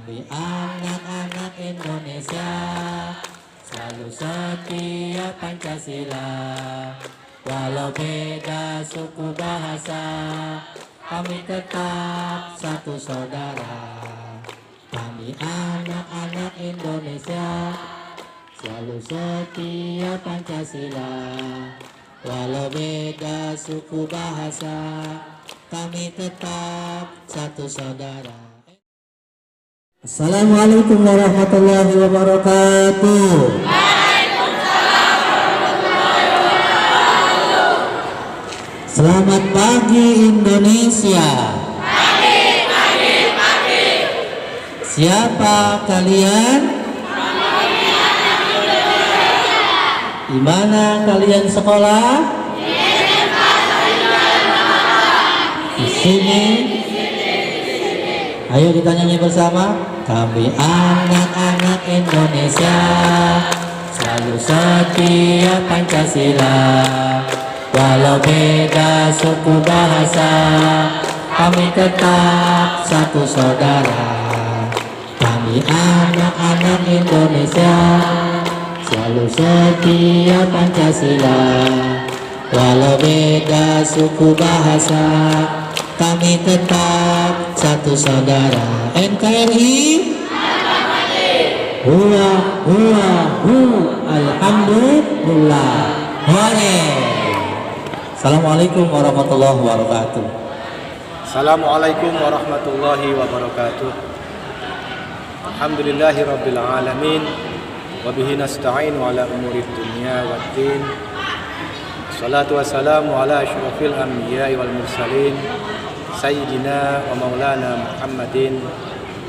Kami anak-anak Indonesia selalu setia Pancasila. Walau beda suku bahasa, kami tetap satu saudara. Kami anak-anak Indonesia selalu setia Pancasila. Walau beda suku bahasa, kami tetap satu saudara. Assalamualaikum warahmatullahi wabarakatuh. Waalaikumsalam warahmatullahi wabarakatuh. Selamat pagi Indonesia. Pagi. Siapa kalian? Di mana kalian sekolah? Di sini. Ayo kita nyanyi bersama. Kami anak-anak Indonesia selalu setia Pancasila. Walau beda suku bahasa, kami tetap satu saudara. Kami anak-anak Indonesia selalu setia Pancasila. Walau beda suku bahasa, kami tetap satu saudara. NKRI Hua Alhamdulillah. Hore. Assalamualaikum warahmatullahi wabarakatuh. Assalamualaikum warahmatullahi wabarakatuh. Alhamdulillahi rabbil alamin. Wabihi nasta'inu ala umuri dunya waddin. Salatu wassalamu ala asyrafil anbiya'i wal mursalin Sayyidina wa maulana Muhammadin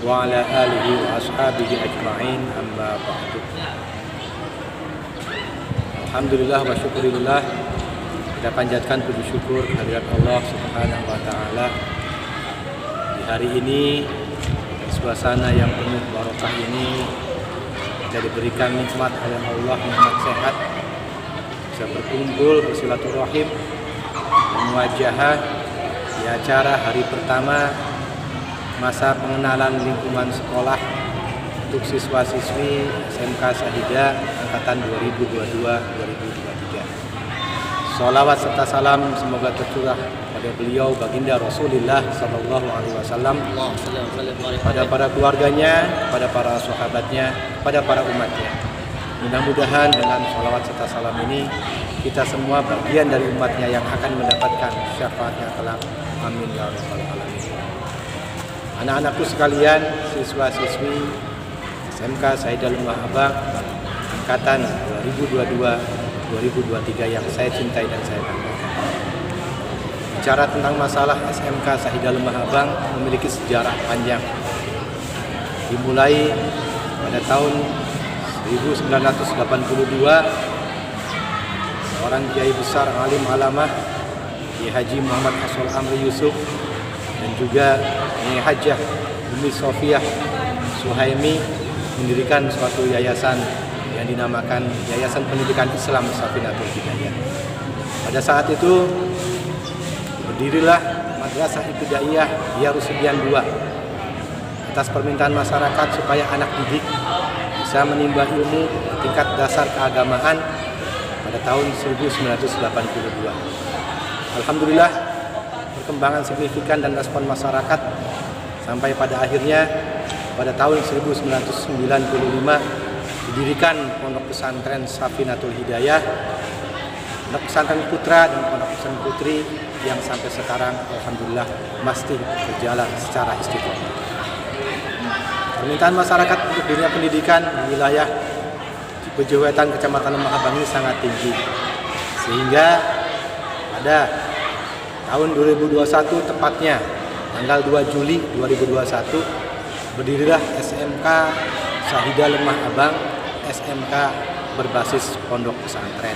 wa ala alihi wa ashabihi ajma'in, amma ba'du. Alhamdulillah wa syukurillah, kita panjatkan puji syukur kehadirat Allah Subhanahu wa ta'ala. Di hari ini, suasana yang penuh barokah ini, kita diberikan nikmat oleh Allah, nikmat sehat, bisa berkumpul, bersilaturahim, dan muwajahah di acara hari pertama masa pengenalan lingkungan sekolah untuk siswa-siswi SMK Syahidah angkatan 2022-2023. Sholawat serta salam semoga tercurah pada beliau baginda Rasulullah Sallallahu Alaihi Wasallam, pada para keluarganya, pada para sahabatnya, pada para umatnya. Mudah-mudahan dengan sholawat serta salam ini kita semua bagian dari umatnya yang akan mendapatkan syafaatnya kelak. Amin ya rabbal alamin. Anak-anakku sekalian, siswa-siswi SMK Syahidah Lemah Abang angkatan 2022-2023 yang saya cintai dan saya banggakan. Bicara tentang masalah SMK Syahidah Lemah Abang memiliki sejarah panjang. Dimulai pada tahun 1982, seorang kiai besar alim alamah Kiai Haji Muhammad Aswal Amri Yusuf dan juga Nyai Hajah Umi Sofiah Suhaimi mendirikan suatu yayasan yang dinamakan Yayasan Pendidikan Islam Safinatul Hidayah. Pada saat itu berdirilah Madrasah Ibtidaiyah Diyarusudian II atas permintaan masyarakat supaya anak didik bisa menimba ilmu tingkat dasar keagamaan pada tahun 1982. Alhamdulillah, perkembangan signifikan dan respon masyarakat sampai pada akhirnya pada tahun 1995 didirikan Pondok Pesantren Safinatul Hidayah, Pondok Pesantren Putra dan Pondok Pesantren Putri yang sampai sekarang alhamdulillah masih berjalan secara istiqomah. Permintaan masyarakat untuk dunia pendidikan di wilayah Cipejewetan, Kecamatan Lemah Abang ini sangat tinggi, sehingga pada tahun 2021 tepatnya tanggal 2 Juli 2021 berdirilah SMK Syahidah Lemah Abang, SMK berbasis pondok pesantren.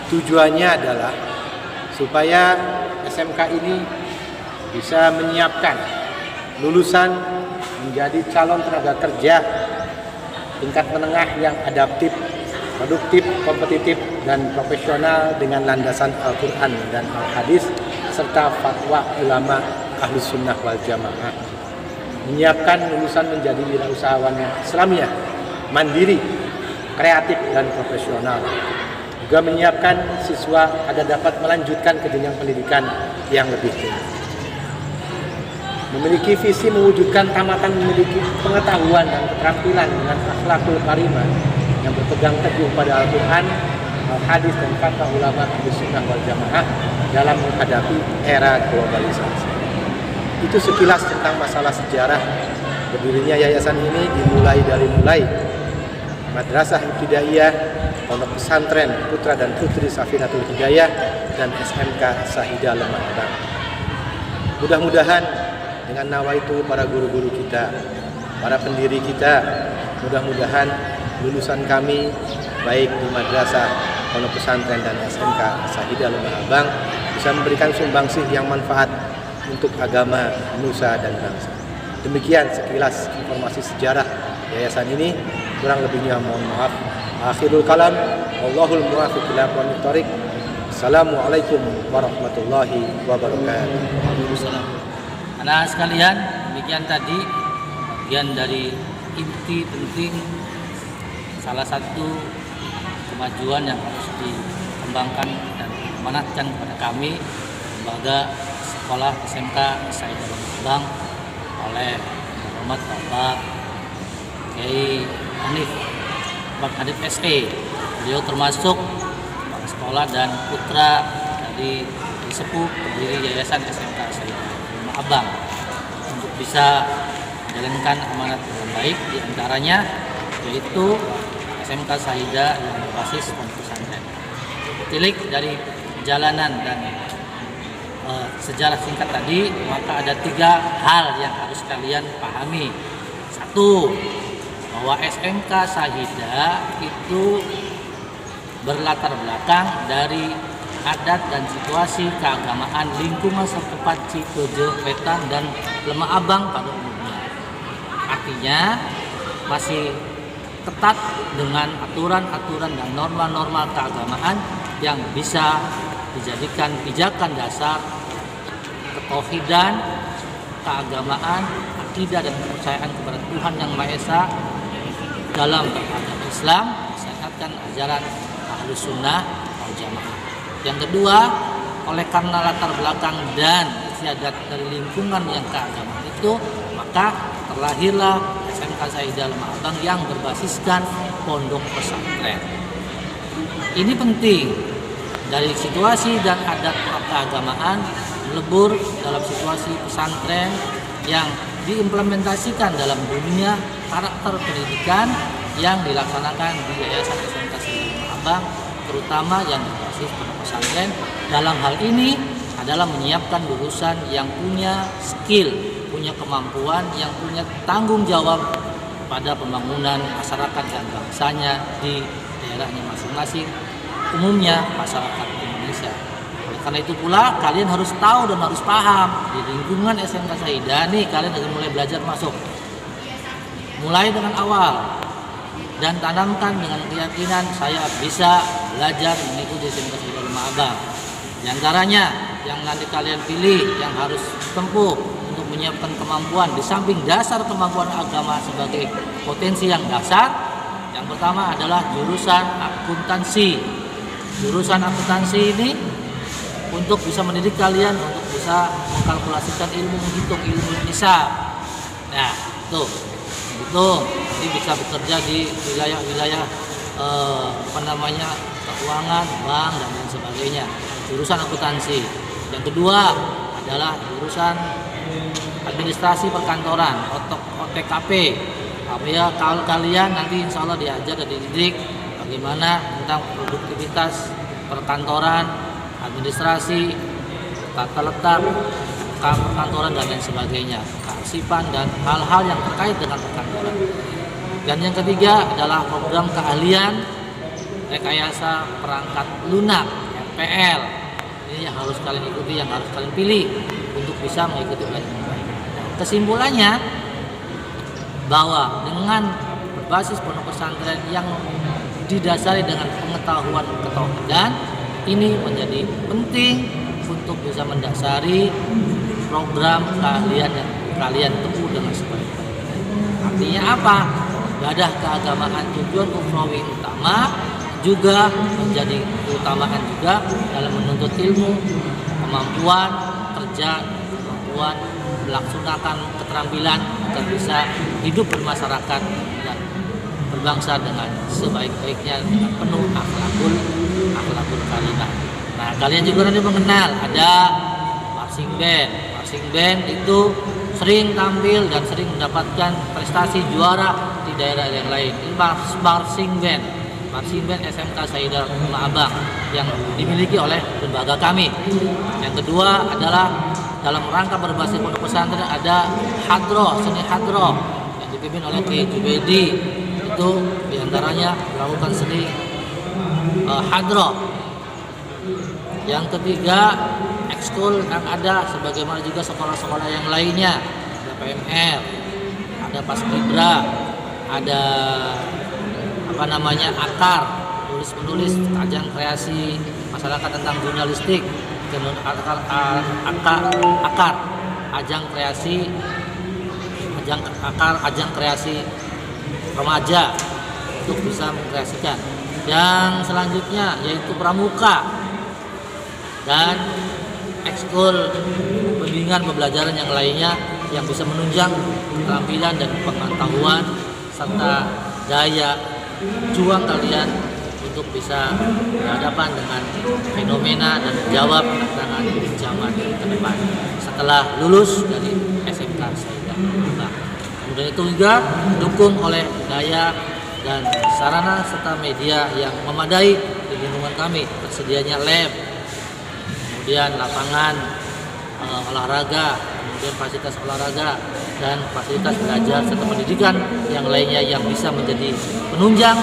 Tujuannya adalah supaya SMK ini bisa menyiapkan lulusan menjadi calon tenaga kerja tingkat menengah yang adaptif, produktif, kompetitif, dan profesional dengan landasan Al-Quran dan Al-Hadis serta fatwa ulama Ahlus Sunnah wal Jamaah. menyiapkan lulusan menjadi wirausahawan Islamiyah, mandiri, kreatif dan profesional. Juga menyiapkan siswa agar dapat melanjutkan ke jenjang pendidikan yang lebih tinggi. Memiliki visi mewujudkan tamatan memiliki pengetahuan dan keterampilan dengan akhlakul karimah yang berpegang teguh pada Al-Quran, Al-Hadis dan fatwa ulama Ahlussunnah wal Jamaah dalam menghadapi era globalisasi. Itu sekilas tentang masalah sejarah berdirinya yayasan ini, dimulai dari Madrasah Ibtidaiyah, Pondok Pesantren Putra dan Putri Safinatul Hidayah, dan SMK Sahidah Lemah Abang. Mudah-mudahan dengan nawaitu para guru-guru kita, para pendiri kita, mudah-mudahan lulusan kami baik di Madrasah, Pondok Pesantren dan SMK Sahidah Lemah Abang bisa memberikan sumbangsih yang manfaat untuk agama, nusa dan bangsa. Demikian sekilas informasi sejarah yayasan ini. Kurang lebihnya mohon maaf. Akhirul kalam, wallahul muwaffiq ila aqwamit thoriq. Assalamualaikum warahmatullahi wabarakatuh. Waalaikumsalam. Anak sekalian, demikian tadi bagian dari inti penting salah satu kemajuan yang harus dikembangkan dan diamanatkan kepada kami lembaga sekolah SMK Sahidah Lemah Abang oleh Hormat Bapak Kiai Hanif SE. Beliau termasuk kepala sekolah dan putra dari sepuh pendiri Yayasan SMK Sahidah Lemah Abang untuk bisa menjalankan amanat dengan baik, diantaranya yaitu SMK Sahidah yang berbasis pondok pesantren. Tilik dari perjalanan dan sejarah singkat tadi, maka ada 3 hal yang harus kalian pahami. 1, bahwa SMK Sahidah itu berlatar belakang dari adat dan situasi keagamaan lingkungan setempat Cipete Wetan dan Lemah Abang pada umumnya. Artinya masih ketat dengan aturan-aturan dan norma-norma keagamaan yang bisa dijadikan pijakan dasar ketauhidan, keagamaan, akidah dan kepercayaan kepada Tuhan Yang Maha Esa dalam beragama Islam, disyariatkan ajaran Ahlussunnah wal Jamaah. Yang kedua, oleh karena latar belakang dan istiadat dari lingkungan yang keagamaan itu, maka terlahirlah SMK Sahidah Lemah Abang yang berbasiskan pondok pesantren. Ini penting dari situasi dan adat keagamaan melebur dalam situasi pesantren yang diimplementasikan dalam dunia karakter pendidikan yang dilaksanakan di Yayasan SMK Sahidah Lemah Abang, terutama yang berbasis pondok pesantren. Dalam hal ini adalah menyiapkan lulusan yang punya skill, punya kemampuan, yang punya tanggung jawab pada pembangunan masyarakat dan bangsanya di daerahnya masing-masing, umumnya masyarakat Indonesia. Oleh karena itu pula kalian harus tahu dan harus paham di lingkungan SMK Sahidah nih, kalian akan mulai belajar masuk. Mulai dengan awal dan tanamkan dengan keyakinan saya bisa belajar mengikuti SMK Sahidah Lemah Abang. Di antaranya yang nanti kalian pilih yang harus tempuh untuk menyiapkan kemampuan di samping dasar kemampuan agama sebagai potensi yang dasar, yang pertama adalah jurusan akuntansi. Jurusan akuntansi ini untuk bisa mendidik kalian untuk bisa mengkalkulasikan ilmu menghitung, ilmu hisab. Nah, itu nanti bisa bekerja di wilayah-wilayah keuangan, bank dan lain sebagainya. Jurusan akuntansi. Yang kedua adalah jurusan administrasi perkantoran, OTKP. Ya, kalau kalian nanti insya Allah diajar dan dididik bagaimana tentang produktivitas perkantoran, administrasi, tata letak perkantoran dan lain sebagainya, kearsipan dan hal-hal yang terkait dengan perkantoran. Dan yang ketiga adalah program keahlian rekayasa perangkat lunak (RPL). Ini yang harus kalian ikuti, yang harus kalian pilih untuk bisa mengikuti belajar yang baik. Kesimpulannya bahwa dengan berbasis pondok pesantren yang didasari dengan pengetahuan ketauhidan, ini menjadi penting untuk bisa mendasari program keahlian yang kalian tempuh dengan sebaik. Artinya apa? Ibadah keagamaan tujuan ukhrawi utama juga menjadi keutamaan juga dalam menuntut ilmu, kemampuan kerja, kemampuan melaksanakan keterampilan agar bisa hidup bermasyarakat dan berbangsa dengan sebaik-baiknya dengan penuh akhlakul karimah. Nah, kalian juga nanti mengenal ada marching band. Marching band itu sering tampil dan sering mendapatkan prestasi juara di daerah yang lain. Ini marching band SMK Sayyidah Rumah Abang yang dimiliki oleh lembaga kami. Yang kedua adalah dalam rangka berbasis pondok pesantren ada seni hadroh yang dipimpin oleh Kiai Jubaidi. Itu diantaranya melakukan seni hadroh. Yang ketiga ekskul yang ada sebagaimana juga sekolah-sekolah yang lainnya, ada PMR, ada Paskibra, ada akar, tulis-menulis, ajang kreasi masyarakat tentang jurnalistik, akar, ajang kreasi remaja untuk bisa mengkreasikan. Yang selanjutnya yaitu pramuka dan ekskul bimbingan pembelajaran yang lainnya yang bisa menunjang keterampilan dan pengetahuan serta daya juang kalian untuk bisa berhadapan dengan fenomena dan menjawab tantangan zaman ke depan setelah lulus dari SMK Sayyidah Rumah. Kemudian itu juga didukung oleh daya dan sarana serta media yang memadai di lingkungan kami, tersedianya lab, kemudian lapangan olahraga, kemudian fasilitas olahraga dan fasilitas belajar serta pendidikan yang lainnya yang bisa menjadi penunjang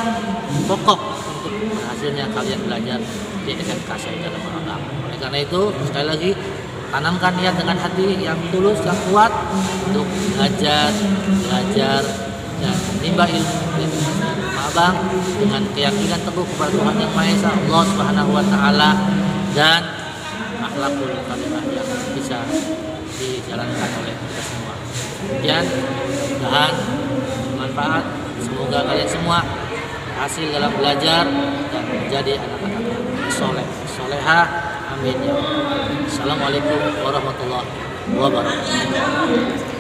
pokok untuk berhasilnya kalian belajar di SMK Sayyidah Rumah Abang. Oleh karena itu sekali lagi tanamkan niat dengan hati yang tulus, yang kuat untuk belajar dan menimba ilmu di Rumah Abang dengan keyakinan teguh kepada Tuhan Yang Maha Esa, Allah Subhanahu wa taala, dan akhlakul karimah yang bisa dijalankan oleh kita semua. Kemudian mudah-mudahan bermanfaat. Semoga kalian semua berhasil dalam belajar dan menjadi anak-anak yang soleh, solehah. Amin ya Allah. Assalamualaikum warahmatullahi wabarakatuh.